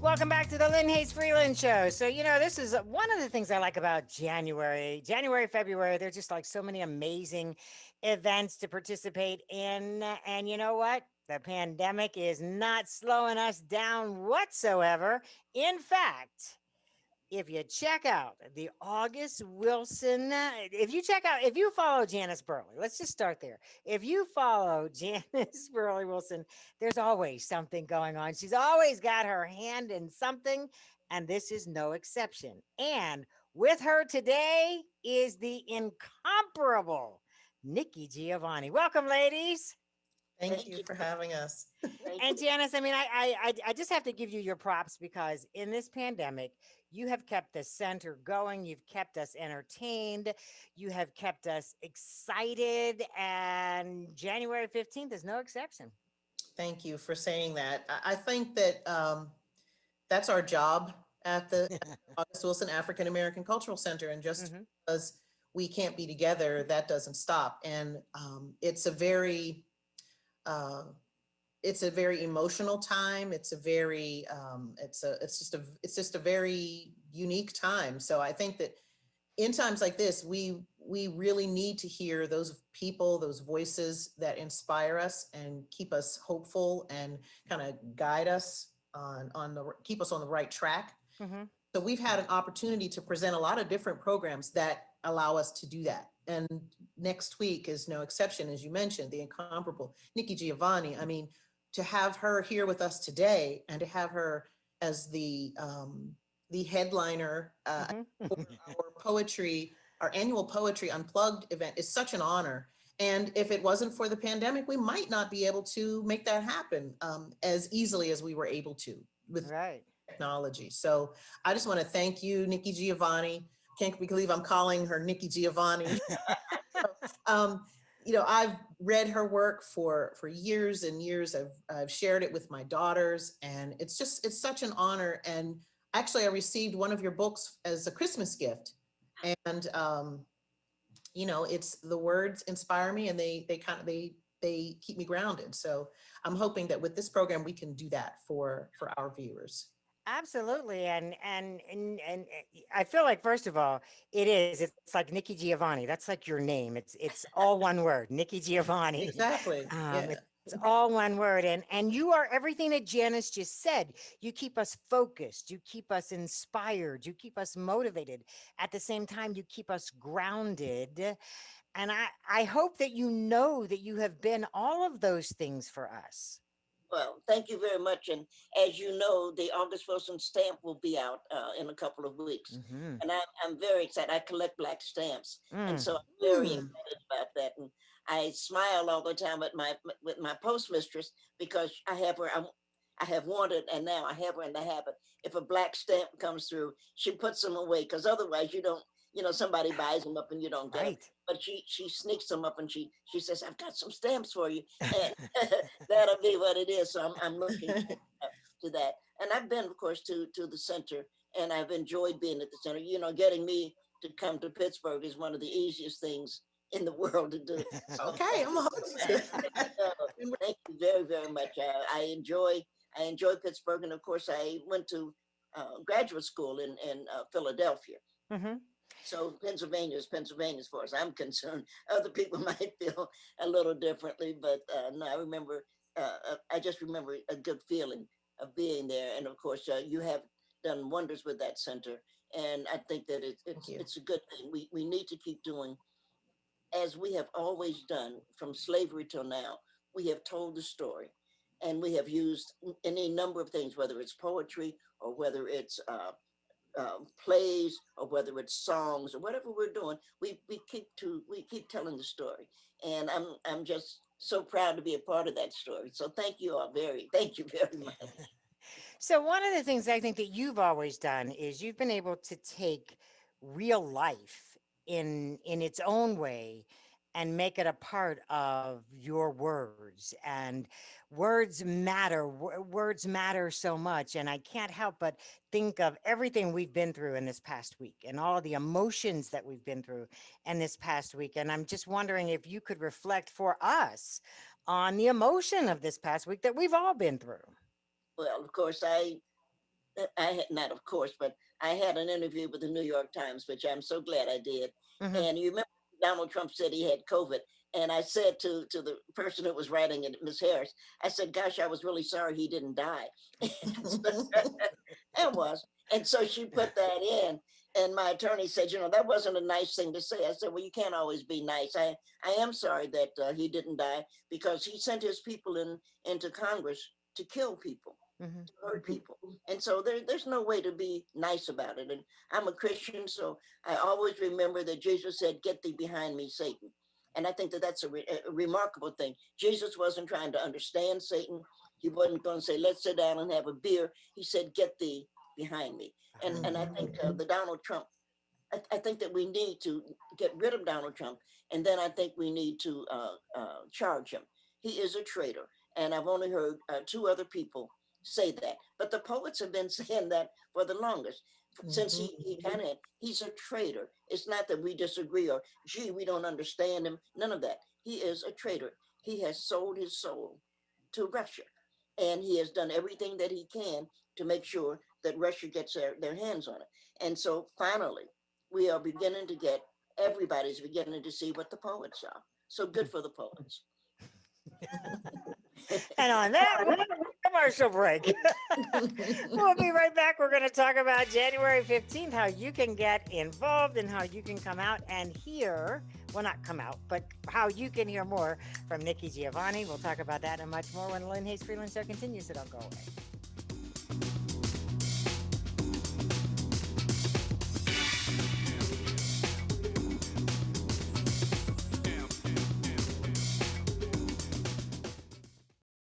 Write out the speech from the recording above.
Welcome back to the Lynne Hayes Freeland Show. So, this is one of the things I like about January, February. There's just like so many amazing events to participate in. And you know what? The pandemic is not slowing us down whatsoever. In fact, if you check out the August Wilson, if you follow Janice Burley, let's just start there. If you follow Janice Burley Wilson, there's always something going on. She's always got her hand in something, and this is no exception. And with her today is the incomparable Nikki Giovanni. Welcome, ladies. Thank you for having us. And Janice, I just have to give you your props because in this pandemic, you have kept the center going. You've kept us entertained. You have kept us excited. And January 15th is no exception. Thank you for saying that. I think that that's our job at the August Wilson African American Cultural Center. And just because we can't be together, that doesn't stop. And it's a very emotional time. It's just a very unique time. So I think that in times like this, we really need to hear those people, those voices that inspire us and keep us hopeful and kind of guide us keep us on the right track. So we've had an opportunity to present a lot of different programs that allow us to do that. And next week is no exception, as you mentioned, the incomparable Nikki Giovanni. I mean, to have her here with us today and to have her as the headliner for our annual Poetry Unplugged event is such an honor. And if it wasn't for the pandemic, we might not be able to make that happen as easily as we were able to with technology. So I just want to thank you, Nikki Giovanni. Can't believe I'm calling her Nikki Giovanni. I've read her work for years and years. I've shared it with my daughters, and it's such an honor. And actually, I received one of your books as a Christmas gift, and it's the words inspire me, and they keep me grounded. So I'm hoping that with this program we can do that for our viewers. Absolutely. And I feel like, first of all, it's like Nikki Giovanni. That's like your name. It's all one word, Nikki Giovanni. Exactly. It's all one word. And you are everything that Janice just said. You keep us focused. You keep us inspired. You keep us motivated. At the same time, you keep us grounded. And I hope that you know that you have been all of those things for us. Well, thank you very much. And as you know, the August Wilson stamp will be out in a couple of weeks. And I'm very excited. I collect black stamps. And so I'm very excited about that. And I smile all the time with my postmistress because I have her, I have wanted, and now I have her in the habit. If a black stamp comes through, she puts them away because otherwise you don't, somebody buys them up and you don't get them. But she sneaks them up and she says, I've got some stamps for you. And that'll be what it is. So I'm looking to that. And I've been, of course, to the center, and I've enjoyed being at the center. Getting me to come to Pittsburgh is one of the easiest things in the world to do. Okay, I'm a host. Thank you very, very much. I enjoy Pittsburgh. And of course, I went to graduate school in Philadelphia. So Pennsylvania is as far as I'm concerned. Other people might feel a little differently, but no, I just remember a good feeling of being there. And of course, you have done wonders with that center. And I think that it's a good thing. We need to keep doing as we have always done from slavery till now. We have told the story, and we have used any number of things, whether it's poetry or whether it's plays or whether it's songs or whatever we're doing, we keep telling the story, and I'm just so proud to be a part of that story. So thank you very much. So one of the things I think that you've always done is you've been able to take real life in its own way and make it a part of your words. And words matter. Words matter so much. And I can't help but think of everything we've been through in this past week and all of the emotions that we've been through in this past week. And I'm just wondering if you could reflect for us on the emotion of this past week that we've all been through. Well, of course, I I had not, of course, but I had an interview with the New York Times, which I'm so glad I did. Hmm. And you remember Donald Trump said he had COVID. And I said to the person who was writing it, Ms. Harris, I said, gosh, I was really sorry he didn't die. It was. And so she put that in. And my attorney said, that wasn't a nice thing to say. I said, well, you can't always be nice. I am sorry that he didn't die because he sent his people into Congress to kill people, Hmm. to hurt people. And so there's no way to be nice about it. And I'm a Christian, so I always remember that Jesus said, get thee behind me, Satan. And I think that that's a remarkable thing. Jesus wasn't trying to understand Satan. He wasn't going to say, let's sit down and have a beer. He said, get thee behind me. And I think the Donald Trump, I think that we need to get rid of Donald Trump. And then I think we need to charge him. He is a traitor. And I've only heard two other people say that. But the poets have been saying that for the longest. Since he's a traitor. It's not that we disagree or, gee, we don't understand him. None of that. He is a traitor. He has sold his soul to Russia. And he has done everything that he can to make sure that Russia gets their hands on it. And so finally, we are beginning to everybody's beginning to see what the poets are. So good for the poets. And on that, commercial break. We'll be right back. We're going to talk about January 15th, how you can get involved and how you can come out and hear, well, not come out, but how you can hear more from Nikki Giovanni. We'll talk about that and much more when the Lynne Hayes Freeland Show continues, so don't go away.